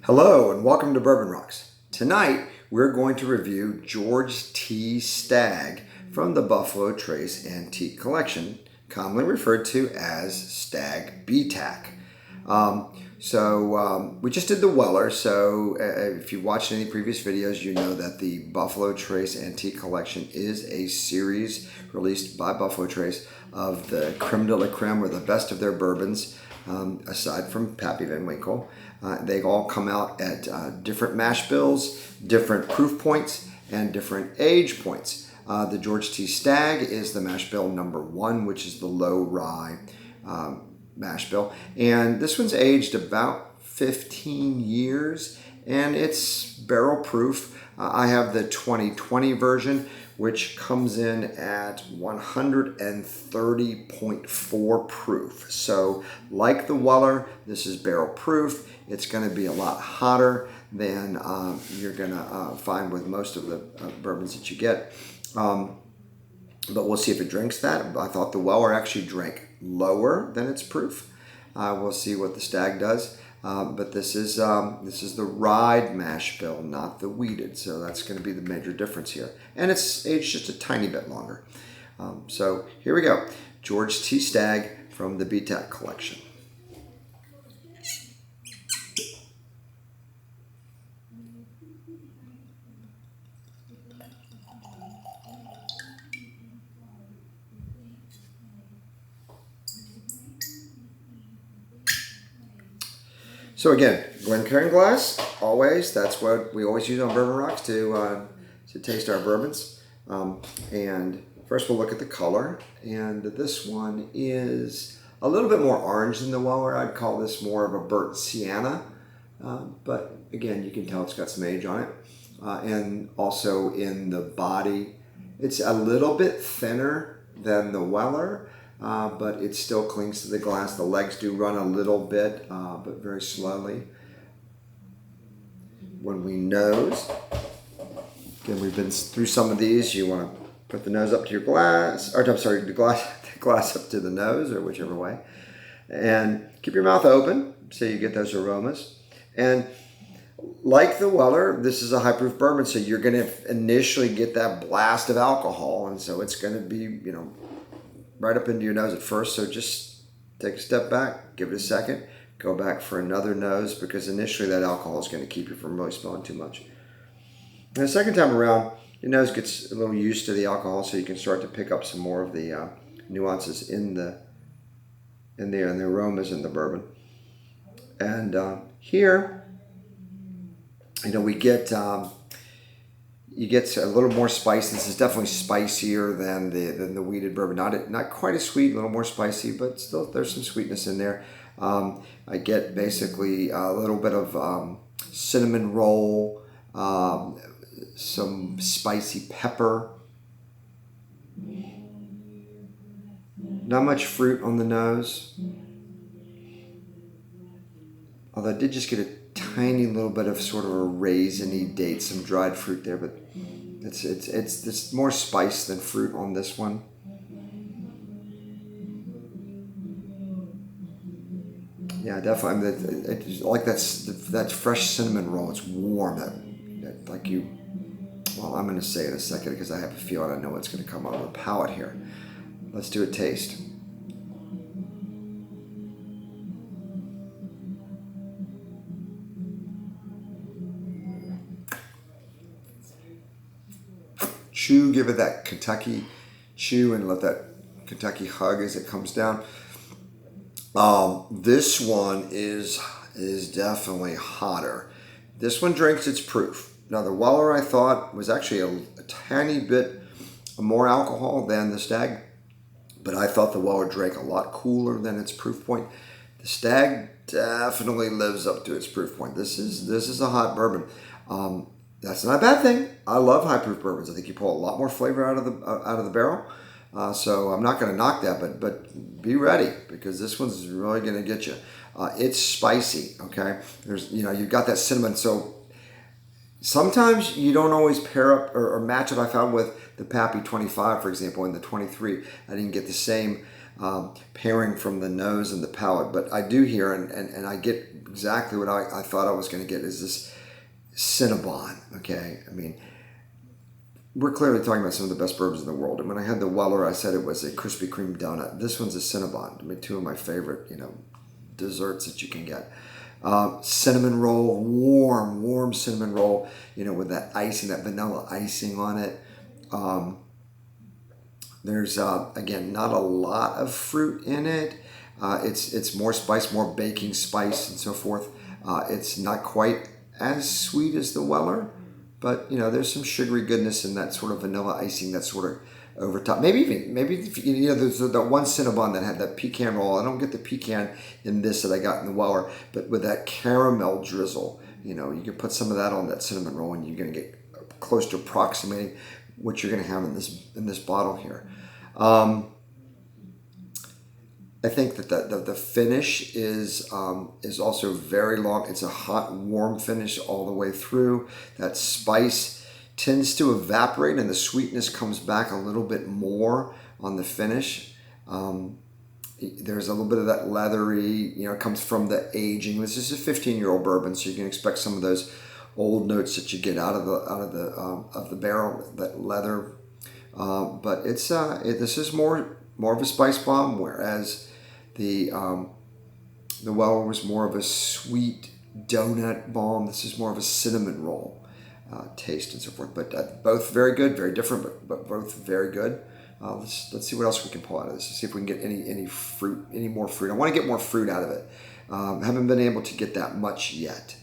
Hello and welcome to Bourbon Rocks. Tonight we're going to review George T. Stagg from the Buffalo Trace Antique Collection, commonly referred to as Stagg BTAC. We just did the Weller, so if you watched any previous videos, you know that the Buffalo Trace Antique Collection is a series released by Buffalo Trace of the creme de la creme, or the best of their bourbons, aside from Pappy Van Winkle. They all come out at different mash bills, different proof points, and different age points. The George T. Stagg is the mash bill number 1, which is the low rye mash bill. And this one's aged about 15 years, and it's barrel proof. I have the 2020 version, which comes in at 130.4 proof. So like the Weller, this is barrel proof. It's going to be a lot hotter than you're going to find with most of the bourbons that you get. But we'll see if it drinks that. I thought the Weller actually drank lower than its proof. We'll see what the Stagg does. But this is the rye mash bill, not the wheated. So that's going to be the major difference here. And it's aged just a tiny bit longer. So here we go. George T. Stagg from the BTAC collection. So again, Glencairn glass, always. That's what we always use on Bourbon Rocks to taste our bourbons. And first we'll look at the color. And this one is a little bit more orange than the Weller. I'd call this more of a burnt sienna. But again, you can tell it's got some age on it. And also in the body, it's a little bit thinner than the Weller. But it still clings to the glass. The legs do run a little bit, but very slowly. When we nose, again, we've been through some of these. You want to put the nose up to your glass, or I'm sorry, the glass up to the nose, or whichever way. And keep your mouth open so you get those aromas. And like the Weller, this is a high proof bourbon, so you're going to initially get that blast of alcohol, and so it's going to be, right up into your nose at first. So just take a step back, give it a second, go back for another nose, because initially that alcohol is going to keep you from really smelling too much. And the second time around, your nose gets a little used to the alcohol, so you can start to pick up some more of the nuances in the aromas in the bourbon. And here, we get you get a little more spice. This is definitely spicier than the wheated bourbon. Not quite as sweet, a little more spicy, but still there's some sweetness in there. I get basically a little bit of cinnamon roll, some spicy pepper. Not much fruit on the nose. Although I did just get a tiny little bit of sort of a raisiny date, some dried fruit there, but it's more spice than fruit on this one. Yeah, definitely. It's like that fresh cinnamon roll. It's warm. Well, I'm going to say it in a second because I have a feeling I know what's going to come out of the palate here. Let's do a taste. Chew, give it that Kentucky chew and let that Kentucky hug as it comes down. This one is definitely hotter. This one drinks its proof. Now the Weller, I thought, was actually a tiny bit more alcohol than the Stagg, but I thought the Weller drank a lot cooler than its proof point. The Stagg definitely lives up to its proof point. This is a hot bourbon. That's not a bad thing. I love high proof bourbons. I think you pull a lot more flavor out of the barrel. So I'm not going to knock that, but be ready, because this one's really going to get you. It's spicy. Okay, you've got that cinnamon. So sometimes you don't always pair up or match it. I found with the Pappy 25, for example, and the 23, I didn't get the same pairing from the nose and the palate. But I do hear, and I get exactly what I thought I was going to get, is this Cinnabon. Okay, I mean, we're clearly talking about some of the best bourbons in the world. And when I had the Weller, I said it was a Krispy Kreme donut. This one's a Cinnabon. I mean, two of my favorite, desserts that you can get. Cinnamon roll, warm cinnamon roll, with that icing, that vanilla icing on it. There's, again, not a lot of fruit in it. It's more spice, more baking spice and so forth. It's not quite as sweet as the Weller, but there's some sugary goodness in that sort of vanilla icing that's sort of over top. Maybe there's the one Cinnabon that had that pecan roll. I don't get the pecan in this that I got in the Weller, but with that caramel drizzle, you can put some of that on that cinnamon roll, and you're going to get close to approximating what you're going to have in this bottle here. I think that the finish is also very long. It's a hot, warm finish all the way through. That spice tends to evaporate, and the sweetness comes back a little bit more on the finish. There's a little bit of that leathery, it comes from the aging. This is a 15-year-old bourbon, so you can expect some of those old notes that you get out of the barrel, that leather. But this is more of a spice bomb, whereas the Weller was more of a sweet donut bomb. This is more of a cinnamon roll taste and so forth. But both very good, very different, but both very good. Let's see what else we can pull out of this. Let's see if we can get any more fruit. I want to get more fruit out of it. Haven't been able to get that much yet.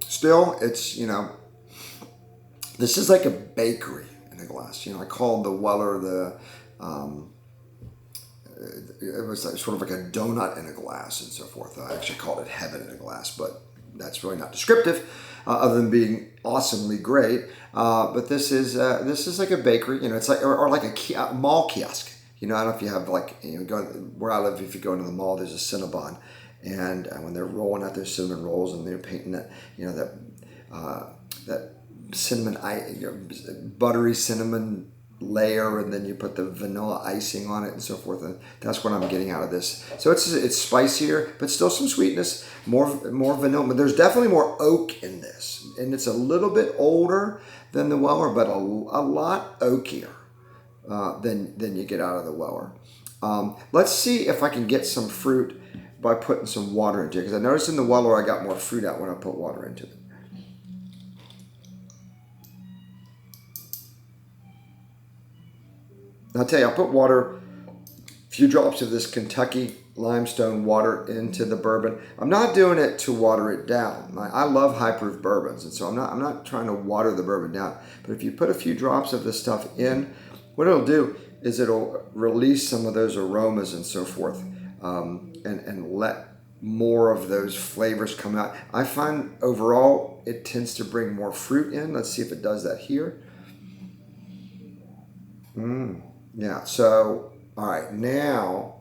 Still, it's, this is like a bakery in a glass. I called the Weller it was sort of like a donut in a glass and so forth. I actually called it heaven in a glass, but that's really not descriptive, other than being awesomely great. But this is like a bakery. It's like or like a mall kiosk. I don't know if you have where I live. If you go into the mall, there's a Cinnabon. And when they're rolling out their cinnamon rolls and they're painting that, that cinnamon, buttery cinnamon layer, and then you put the vanilla icing on it and so forth. And that's what I'm getting out of this. So it's spicier, but still some sweetness, more vanilla. But there's definitely more oak in this, and it's a little bit older than the Weller, but a lot oakier than you get out of the Weller. Let's see if I can get some fruit by putting some water into it, because I noticed in the Weller I got more fruit out when I put water into it. I'll tell you, I'll put water, a few drops of this Kentucky limestone water into the bourbon. I'm not doing it to water it down. I love high proof bourbons, and so I'm not trying to water the bourbon down. But if you put a few drops of this stuff in, what it'll do is it'll release some of those aromas and so forth. And let more of those flavors come out. I find overall it tends to bring more fruit in. Let's see if it does that here. Yeah, so, all right, now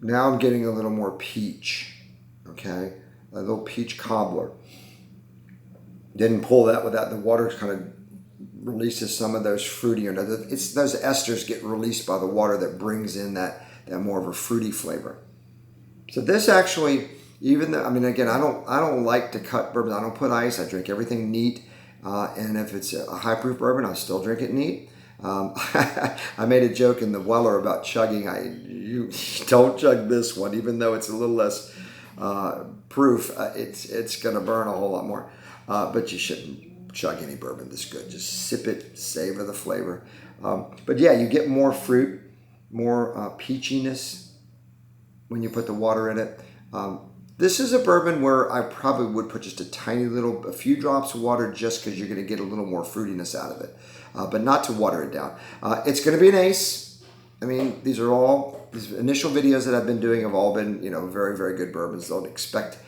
I'm getting a little more peach, okay? A little peach cobbler. Didn't pull that without the water kind of releases some of those fruitier. It's those esters get released by the water that brings in that more of a fruity flavor. So this actually, even though, again, I don't like to cut bourbon. I don't put ice. I drink everything neat. And if it's a high proof bourbon, I still drink it neat. I made a joke in the Weller about chugging. You don't chug this one, even though it's a little less proof. It's going to burn a whole lot more. But you shouldn't chug any bourbon this good. Just sip it, savor the flavor. But yeah, you get more fruit, more peachiness when you put the water in it. This is a bourbon where I probably would put just a few drops of water, just because you're going to get a little more fruitiness out of it, but not to water it down. It's going to be an ace. These initial videos that I've been doing have all been, very, very good bourbons. Don't expect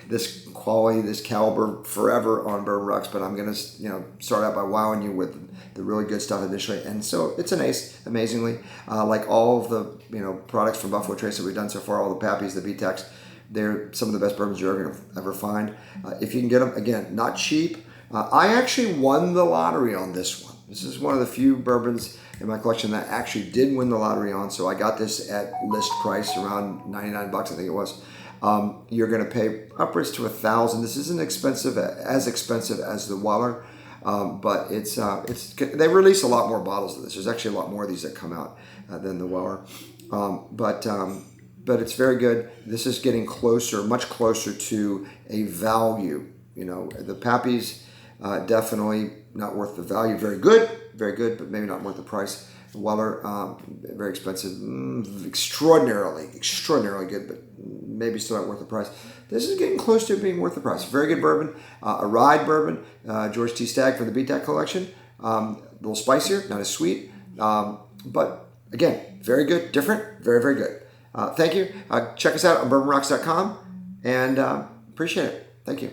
this quality, this caliber forever on Bourbon Rocks, but I'm going to, start out by wowing you with the really good stuff initially. And so it's an ace, amazingly. Like all of the, products from Buffalo Trace that we've done so far, all the Pappies, the BTACs, They're some of the best bourbons you're ever going to ever find. If you can get them, again, not cheap. I actually won the lottery on this one. This is one of the few bourbons in my collection that actually did win the lottery on. So I got this at list price, around 99 bucks, I think it was. You're going to pay upwards to $1,000. This isn't expensive, as expensive as the Weller, but it's they release a lot more bottles of this. There's actually a lot more of these that come out than the Weller, but it's very good. This is getting closer, much closer to a value. You know, the Pappy's definitely not worth the value. Very good, but maybe not worth the price. The Weller, very expensive, extraordinarily good, but maybe still not worth the price. This is getting close to being worth the price. Very good bourbon, a ride bourbon, George T. Stagg from the Beat That collection. A little spicier, not as sweet, but again, very good, different, very good. Thank you. Check us out on bourbonrocks.com, and appreciate it. Thank you.